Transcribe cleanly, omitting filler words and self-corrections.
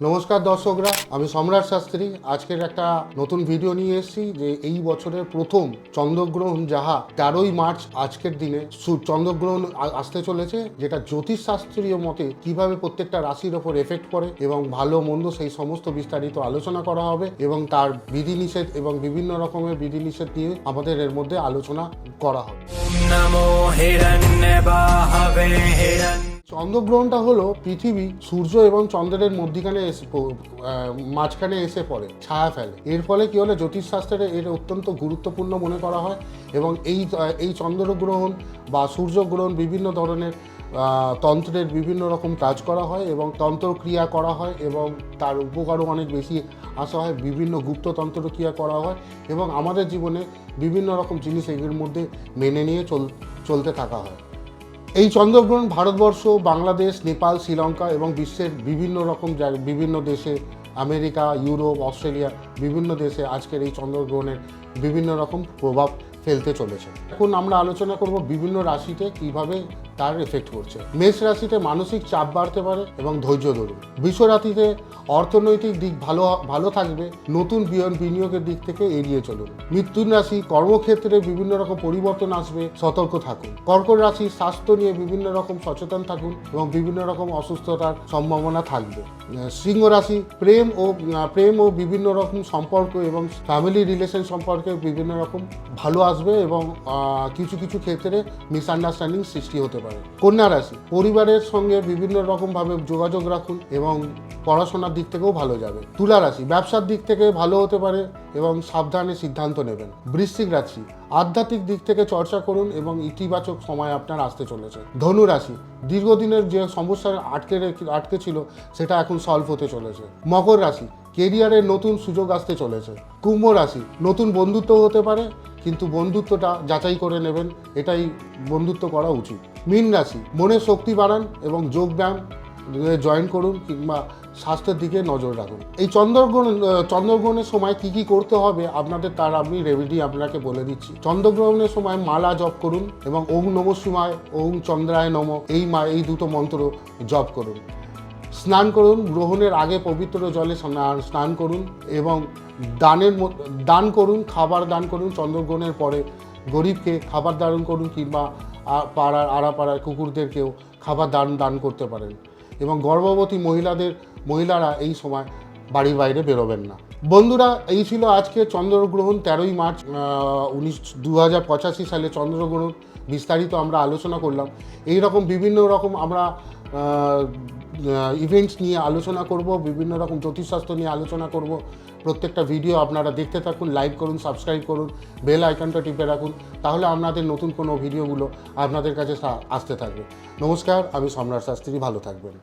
নমস্কার দর্শকরা, আমি সম্রাট শাস্ত্রী। আজকের একটা নতুন ভিডিও নিয়ে এসেছি যে এই বছরের প্রথম চন্দ্রগ্রহণ যাহা 13ই মার্চ আজকের দিনে চন্দ্রগ্রহণ আসতে চলেছে, যেটা জ্যোতিষশাস্ত্রীয় মতে কিভাবে প্রত্যেকটা রাশির ওপর এফেক্ট করে এবং ভালো মন্দ সেই সমস্ত বিস্তারিত আলোচনা করা হবে এবং তার বিধিনিষেধ এবং বিভিন্ন রকমের বিধিনিষেধ নিয়ে আমাদের এর মধ্যে আলোচনা করা হবে। চন্দ্রগ্রহণটা হলো পৃথিবী সূর্য এবং চন্দ্রের মধ্যিখানে মাঝখানে এসে পড়ে, ছায়া ফেলে। এর ফলে কি হলে জ্যোতিষশাস্ত্রে এর অত্যন্ত গুরুত্বপূর্ণ মনে করা হয় এবং এই চন্দ্রগ্রহণ বা সূর্যগ্রহণ বিভিন্ন ধরনের তন্ত্রের বিভিন্ন রকম কাজ করা হয় এবং তন্ত্রক্রিয়া করা হয় এবং তার উপকারও অনেক বেশি আসা হয়। বিভিন্ন গুপ্ত তন্ত্রক্রিয়া করা হয় এবং আমাদের জীবনে বিভিন্ন রকম জিনিস এর মধ্যে মেনে নিয়ে চলতে থাকা হয়। এই চন্দ্রগ্রহণ ভারতবর্ষ, বাংলাদেশ, নেপাল, শ্রীলঙ্কা এবং বিশ্বের বিভিন্ন দেশে, আমেরিকা, ইউরোপ, অস্ট্রেলিয়া, বিভিন্ন দেশে আজকের এই চন্দ্রগ্রহণের বিভিন্ন রকম প্রভাব ফেলতে চলেছে। এখন আমরা আলোচনা করব বিভিন্ন রাশিতে কিভাবে তার এফেক্ট করছে। মেষ রাশিতে মানসিক চাপ বাড়তে পারে এবং ধৈর্য ধরুন। বৃষ রাশিতে অর্থনৈতিক দিক ভালো থাকবে, নতুন বিনিয়োগের দিক থেকে এড়িয়ে চলুন। মিথুন রাশি কর্মক্ষেত্রে বিভিন্ন রকম পরিবর্তন আসবে, সতর্ক থাকুন। কর্কট রাশি স্বাস্থ্য নিয়ে বিভিন্ন রকম সচেতন থাকুন এবং বিভিন্ন রকম অসুস্থতার সম্ভাবনা থাকবে। সিংহ রাশি প্রেম ও বিভিন্ন রকম সম্পর্ক এবং ফ্যামিলি রিলেশন সম্পর্কে বিভিন্ন রকম ভালো আসবে এবং কিছু কিছু ক্ষেত্রে মিসআন্ডারস্ট্যান্ডিং সৃষ্টি হতে পারে। কন্যা রাশি পরিবারের সঙ্গে বিভিন্ন রকমভাবে যোগাযোগ রাখুন এবং পড়াশোনার দিক থেকেও ভালো যাবে। তুলা রাশি ব্যবসার দিক থেকে ভালো হতে পারে এবং সাবধানে সিদ্ধান্ত নেবেন। বৃশ্চিক রাশি আধ্যাত্মিক দিক থেকে চর্চা করুন এবং ইতিবাচক সময় আপনার আসতে চলেছে। ধনু রাশি দীর্ঘদিনের যে সমস্যা আটকে ছিল সেটা এখন সলভ হতে চলেছে। মকর রাশি কেরিয়ারের নতুন সুযোগ আসতে চলেছে। কুম্ভ রাশি নতুন বন্ধুত্ব হতে পারে, কিন্তু বন্ধুত্বটা যাচাই করে নেবেন, এটাই বন্ধুত্ব করা উচিত। মীন রাশি মনের শক্তি বাড়ান এবং যোগব্যায়াম জয়েন করুন কিংবা স্বাস্থ্যের দিকে নজর রাখুন। এই চন্দ্রগ্রহণের সময় কি করতে হবে তার আমি রেমেডি আপনাকে বলে দিচ্ছি। চন্দ্রগ্রহণের সময় মালা জপ করুন এবং ওং নমঃ শিবায়, ওং চন্দ্রায় নমঃ এই দুটো মন্ত্র জপ করুন। স্নান করুন, গ্রহণের আগে পবিত্র জলে স্নান করুন এবং দান করুন, খাবার দান করুন। চন্দ্রগ্রহণের পরে গরিবকে খাবার দান করুন কিংবা আড়াপাড়ার কুকুরদেরকেও খাবার দান করতে পারেন এবং গর্ভবতী মহিলারা এই সময় বাড়ির বাইরে বেরোবেন না। বন্ধুরা, এই ছিল আজকে চন্দ্রগ্রহণ 13ই মার্চ 2085 সালে চন্দ্রগ্রহণ বিস্তারিত আমরা আলোচনা করলাম। এই রকম বিভিন্ন রকম আমরা ইভেন্টস নিয়ে আলোচনা করব, বিভিন্ন রকম জ্যোতিষশাস্ত্র নিয়ে আলোচনা করব। প্রত্যেকটা ভিডিও আপনারা দেখতে থাকুন, লাইক করুন, সাবস্ক্রাইব করুন, বেল আইকনটা টিপে রাখুন, তাহলে আপনাদের নতুন কোনো ভিডিওগুলো আপনাদের কাছে আসতে থাকবে। নমস্কার, আমি সম্রাট শাস্ত্রী, ভালো থাকবেন।